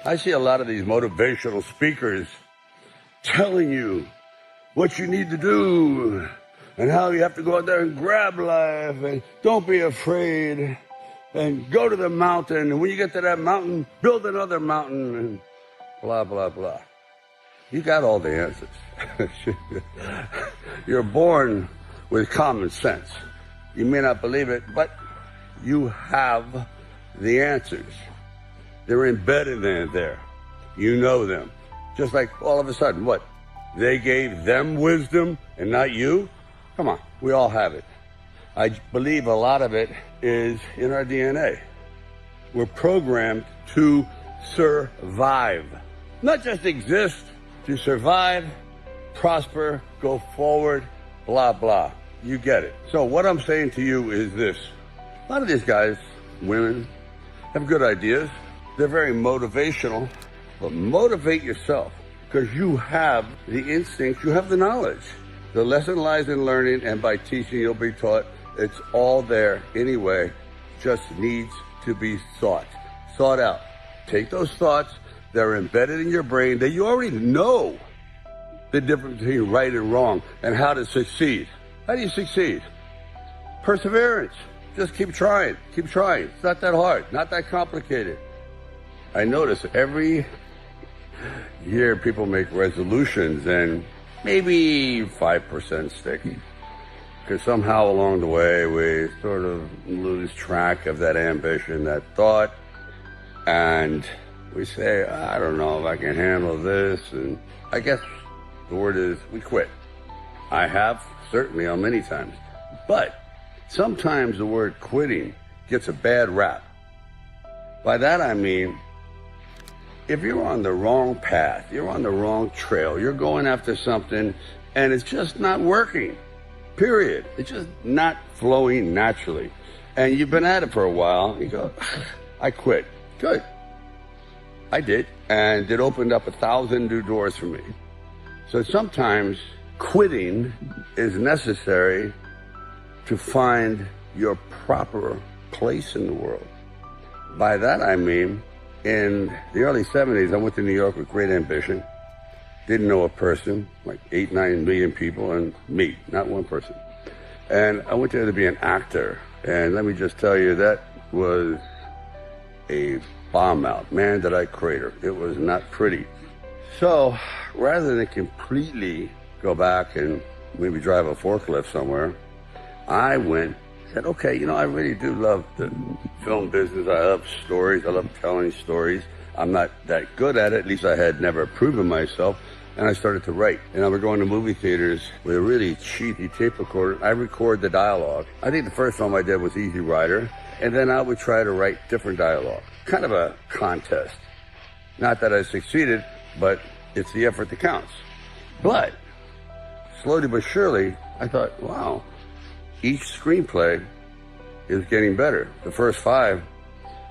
I see a lot of these motivational speakers telling you what you need to do and how you have to go out there and grab life and don't be afraid and go to the mountain. And when you get to that mountain, build another mountain and blah, blah, blah. You got all the answers. You're born with common sense. You may not believe it, but you have the answers. They're embedded in there. You know them. Just like all of a sudden, what? They gave them wisdom and not you? Come on, we all have it. I believe a lot of it is in our DNA. We're programmed to survive. Not just exist, to survive, prosper, go forward, blah, blah. You get it. So what I'm saying to you is this. A lot of these guys, women, have good ideas. They're very motivational, but motivate yourself because you have the instinct, you have the knowledge. The lesson lies in learning, and by teaching you'll be taught. It's all there anyway, just needs to be thought out. Take those thoughts, they're embedded in your brain, that you already know the difference between right and wrong and how to succeed. How do you succeed? Perseverance. Just keep trying. It's not that hard, not that complicated. I notice every year people make resolutions and maybe 5% stick. Because somehow along the way we sort of lose track of that ambition, that thought, and we say, I don't know if I can handle this, and I guess the word is we quit. I have, certainly on many times. But sometimes the word quitting gets a bad rap. By that I mean, if you're on the wrong path, you're on the wrong trail, you're going after something and it's just not working, period. It's just not flowing naturally. And you've been at it for a while, you go, I quit. Good. I did. And it opened up 1,000 new doors for me. So sometimes quitting is necessary to find your proper place in the world. By that I mean, in the early 70s, I went to New York with great ambition. Didn't know a person, like 8-9 million people, and me, not one person. And I went there to be an actor. And let me just tell you, that was a bomb out. Man, did I crater. It was not pretty. So rather than completely go back and maybe drive a forklift somewhere, I said, okay, I really do love the film business. I love stories. I love telling stories. I'm not that good at it. At least I had never proven myself. And I started to write. And I would go into movie theaters with a really cheapy tape recorder. I record the dialogue. I think the first film I did was Easy Rider. And then I would try to write different dialogue. Kind of a contest. Not that I succeeded, but it's the effort that counts. But slowly but surely, I thought, wow, each screenplay is getting better. The first 5,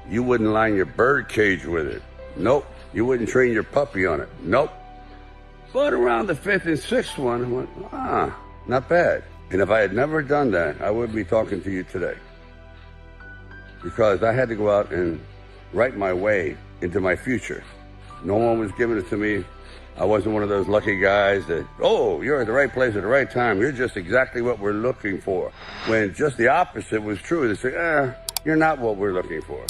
you wouldn't line your bird cage with it. Nope. You wouldn't train your puppy on it. Nope. But around the 5th and 6th one, I went, not bad. And if I had never done that, I wouldn't be talking to you today. Because I had to go out and write my way into my future. No one was giving it to me. I wasn't one of those lucky guys that, you're at the right place at the right time. You're just exactly what we're looking for. When just the opposite was true. They say, you're not what we're looking for.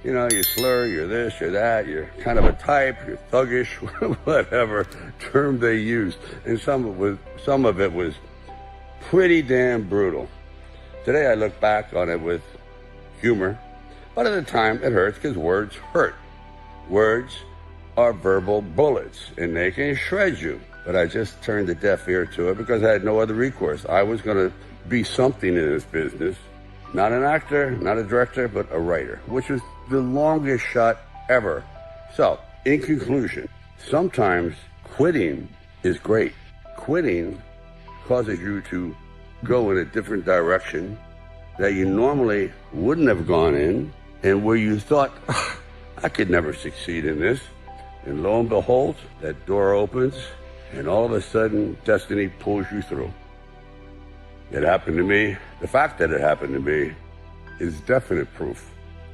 You slur, you're this, you're that, you're kind of a type, you're thuggish, whatever term they used. And some of it was pretty damn brutal. Today I look back on it with humor, but at the time it hurts because words hurt. Words are verbal bullets, and they can shred you. But I just turned a deaf ear to it because I had no other recourse. I was going to be something in this business. Not an actor, not a director, but a writer, which was the longest shot ever. So, in conclusion, sometimes quitting is great. Quitting causes you to go in a different direction that you normally wouldn't have gone in, and where you thought, I could never succeed in this. And lo and behold, that door opens, and all of a sudden, destiny pulls you through. It happened to me. The fact that it happened to me is definite proof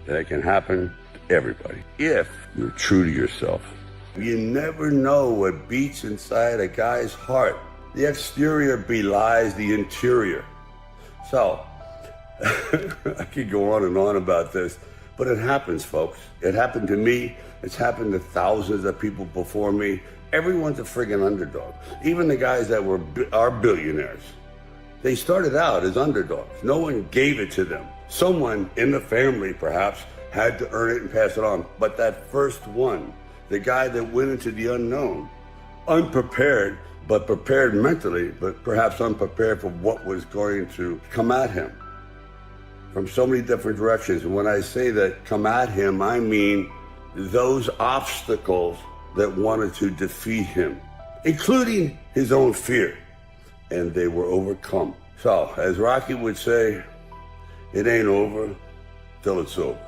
that it can happen to everybody, if you're true to yourself. You never know what beats inside a guy's heart. The exterior belies the interior. So, I could go on and on about this, but it happens, folks. It happened to me. It's happened to thousands of people before me. Everyone's a friggin' underdog. Even the guys that are billionaires. They started out as underdogs. No one gave it to them. Someone in the family, perhaps, had to earn it and pass it on. But that first one, the guy that went into the unknown, unprepared, but prepared mentally, but perhaps unprepared for what was going to come at him from so many different directions. And when I say that come at him, I mean those obstacles that wanted to defeat him, including his own fear, and they were overcome. So, as Rocky would say, it ain't over till it's over.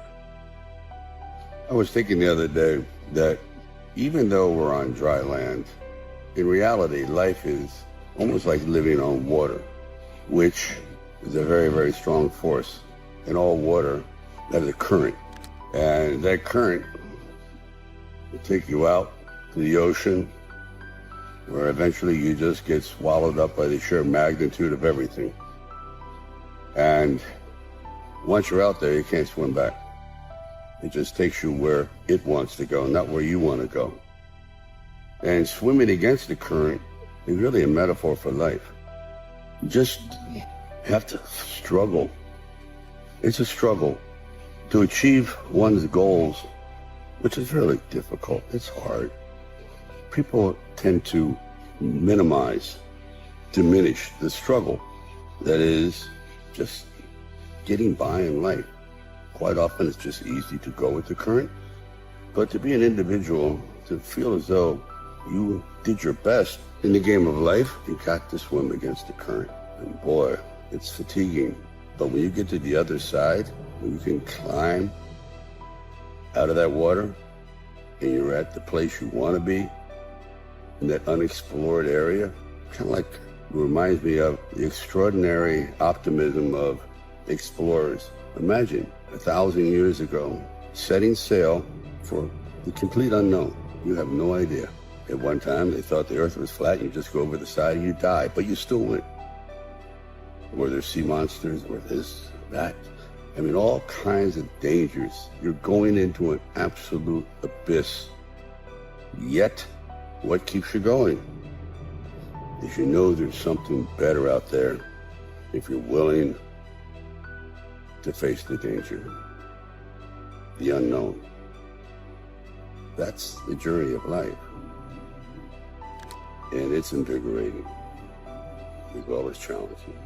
I was thinking the other day that even though we're on dry land, in reality, life is almost like living on water, which is a very, very strong force. In all water, that is a current. And that current will take you out to the ocean, where eventually you just get swallowed up by the sheer magnitude of everything. And once you're out there, you can't swim back. It just takes you where it wants to go, not where you want to go. And swimming against the current is really a metaphor for life. You just have to struggle. It's a struggle to achieve one's goals, which is really difficult. It's hard. People tend to minimize, diminish the struggle that is just getting by in life. Quite often it's just easy to go with the current, but to be an individual, to feel as though you did your best in the game of life, you got to swim against the current. And boy, it's fatiguing. But when you get to the other side, when you can climb out of that water and you're at the place you want to be, in that unexplored area, kind of like reminds me of the extraordinary optimism of explorers. Imagine 1,000 years ago, setting sail for the complete unknown. You have no idea. At one time, they thought the earth was flat, and you just go over the side and you die, but you still went. Were there sea monsters? Were this, that? I mean, all kinds of dangers. You're going into an absolute abyss. Yet, what keeps you going? Is you know there's something better out there if you're willing to face the danger, the unknown. That's the journey of life. And it's invigorating. It's always challenging.